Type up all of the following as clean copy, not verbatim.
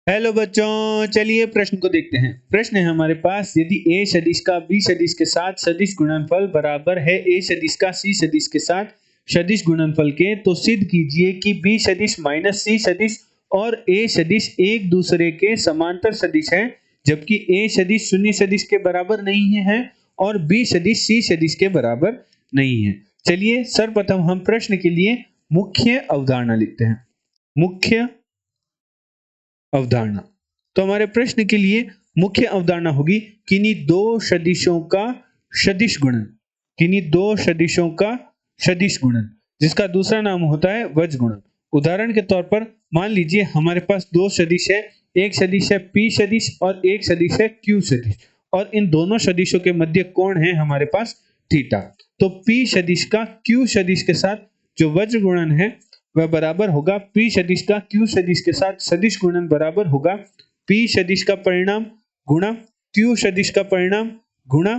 Hello बच्चों, चलिए प्रश्न को देखते हैं। प्रश्न है हमारे पास, यदि a सदिश का b सदिश के साथ सदिश गुणनफल बराबर है a सदिश का c सदिश के साथ सदिश गुणनफल के, तो सिद्ध कीजिए कि b सदिश माइनस c सदिश और a सदिश एक दूसरे के समांतर सदिश हैं, जबकि a सदिश शून्य सदिश के बराबर नहीं है और b सदिश c सदिश के बराबर नहीं है। चलिए सर्वप्रथम हम प्रश्न के लिए मुख्य अवधारणा लिखते हैं। मुख्य अवधारणा, तो हमारे प्रश्न के लिए मुख्य अवधारणा होगी किन्हीं दो सदिशों का सदिश गुणन। किन्हीं दो सदिशों का सदिश गुणन, जिसका दूसरा नाम होता है वज्र गुणन। उदाहरण के तौर पर मान लीजिए हमारे पास दो सदिश है, एक सदिश है p सदिश और एक सदिश है q सदिश, और इन दोनों सदिशों के मध्य कोण है हमारे पास थीटा। तो p सदिश का q सदिश के साथ जो वज्र गुणन है वह बराबर होगा p सदिश का q सदिश के साथ सदिश गुणन बराबर होगा p सदिश का परिणाम गुणा q सदिश का परिणाम गुणा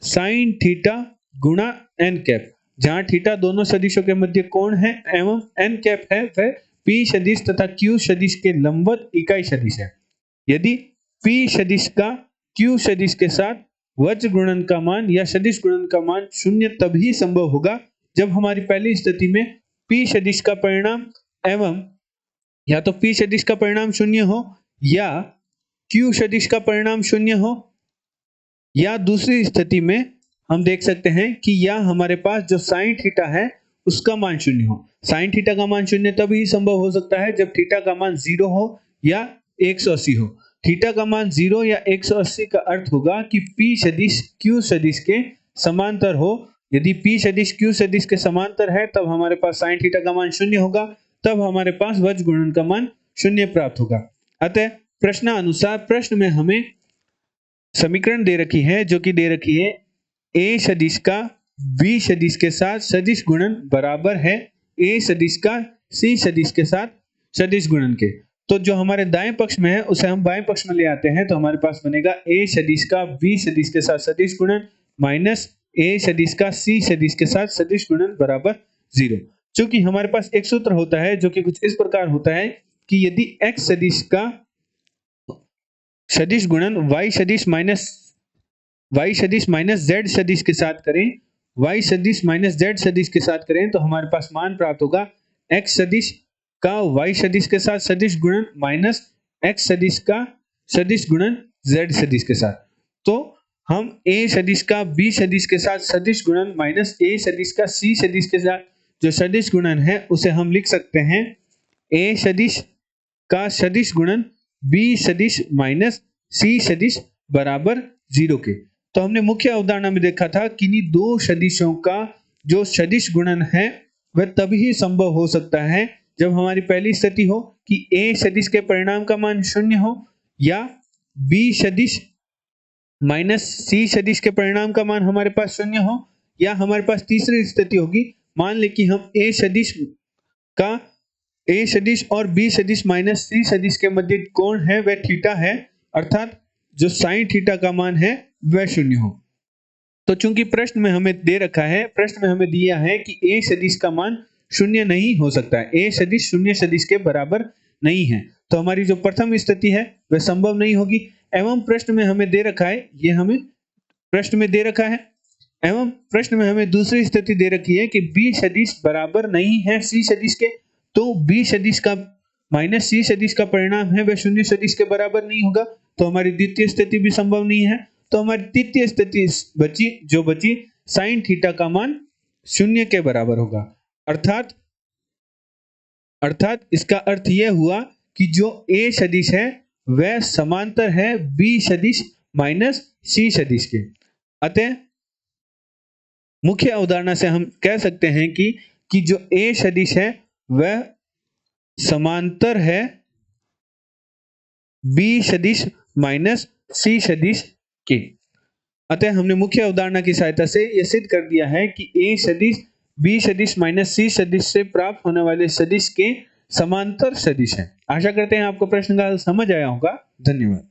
साइन थीटा गुणा n कैप, जहां थीटा दोनों सदिशों के मध्य कोण है एवं n कैप है वह p सदिश तथा q सदिश के लंबवत इकाई सदिश है। यदि p सदिश का q सदिश के साथ वज्र गुणन का मान या सदिश गुणन का मान शून्य तभी संभव होगा जब हमारी पहली स्थिति में p सदिश का परिणाम एवं या तो p सदिश का परिणाम शून्य हो या q सदिश का परिणाम शून्य हो, या दूसरी स्थिति में हम देख सकते हैं कि या हमारे पास जो साइन थीटा है उसका मान शून्य हो। साइन थीटा का मान शून्य तभी संभव हो सकता है जब थीटा का मान 0 हो या 180 हो। थीटा का मान 0 या 180 का अर्थ होगा कि p सदिश q सदिश के समांतर हो। यदि p सदिश q सदिश के समांतर है तब हमारे पास साइन थीटा का मान शून्य होगा, तब हमारे पास वज्र गुणन का मान शून्य प्राप्त होगा। अतः प्रश्नानुसार प्रश्न में हमें समीकरण दे रखी है, जो कि दे रखी है a सदिश का b सदिश के साथ सदिश गुणन बराबर है a सदिश का c सदिश के साथ सदिश गुणन के। तो जो हमारे दाएं पक्ष में है उसे हम बाएं पक्ष में ले आते हैं, तो हमारे पास बनेगा a सदिश का b सदिश के साथ सदिश गुणन माइनस a सदिश का c सदिश के साथ सदिश गुणन बराबर 0। चूंकि हमारे पास एक सूत्र होता है जो कि कुछ इस प्रकार होता है कि यदि x सदिश का सदिश गुणन y सदिश माइनस z सदिश के साथ करें, y सदिश माइनस z सदिश के साथ करें, तो हमारे पास मान प्राप्त होगा x सदिश का y सदिश के साथ सदिश गुणन माइनस x सदिश का सदिश गुणन z सदिश के साथ। तो हम a सदिश का b सदिश के साथ सदिश गुणन माइनस a सदिश का c सदिश के साथ जो सदिश गुणन है उसे हम लिख सकते हैं a सदिश का सदिश गुणन b सदिश माइनस c सदिश बराबर 0 के। तो हमने मुख्य अवधारणा में देखा था कि इन्हीं दो सदिशों का जो सदिश गुणन है वह तभी संभव हो सकता है जब हमारी पहली स्थिति हो कि a सदिश के परिणाम का मान शून्य हो या b सदिश माइनस c सदिश के परिणाम का मान हमारे पास शून्य हो, या हमारे पास तीसरी स्थिति होगी, मान ले कि हम a सदिश और b सदिश माइनस c सदिश के मध्य कोण है वह थीटा है, अर्थात जो साइन थीटा का मान है वह शून्य हो। तो चूंकि प्रश्न में हमें दे रखा है, प्रश्न में हमें दिया है कि a सदिश का मान शून्य नहीं हो सकता है, a सदिश शून्य सदिश के बराबर नहीं है, तो हमारी जो प्रथम स्थिति है वह संभव नहीं होगी। एवं प्रश्न में हमें दे रखा है, ये हमें प्रश्न में दे रखा है, एवं प्रश्न में हमें दूसरी स्थिति दे रखी है कि b सदिश बराबर नहीं है c सदिश के, तो b सदिश का माइनस c सदिश का परिणाम है वह शून्य सदिश के बराबर नहीं होगा, तो हमारी द्वितीय स्थिति भी संभव नहीं है। तो हमारी तृतीय स्थिति बची साइन थीटा का मान शून्य के बराबर होगा। अर्थात इसका अर्थ यह हुआ कि जो a सदिश है वह समांतर है b सदिश माइनस c सदिश के। अतः मुख्य अवधारणा से हम कह सकते हैं कि जो a सदिश है वह समांतर है b सदिश माइनस c सदिश के। अतः हमने मुख्य अवधारणा की सहायता से यह सिद्ध कर दिया है कि a सदिश b सदिश माइनस c सदिश से प्राप्त होने वाले सदिश के समांतर सदिश है। आशा करते हैं आपको प्रश्न का समझ आया होगा। धन्यवाद।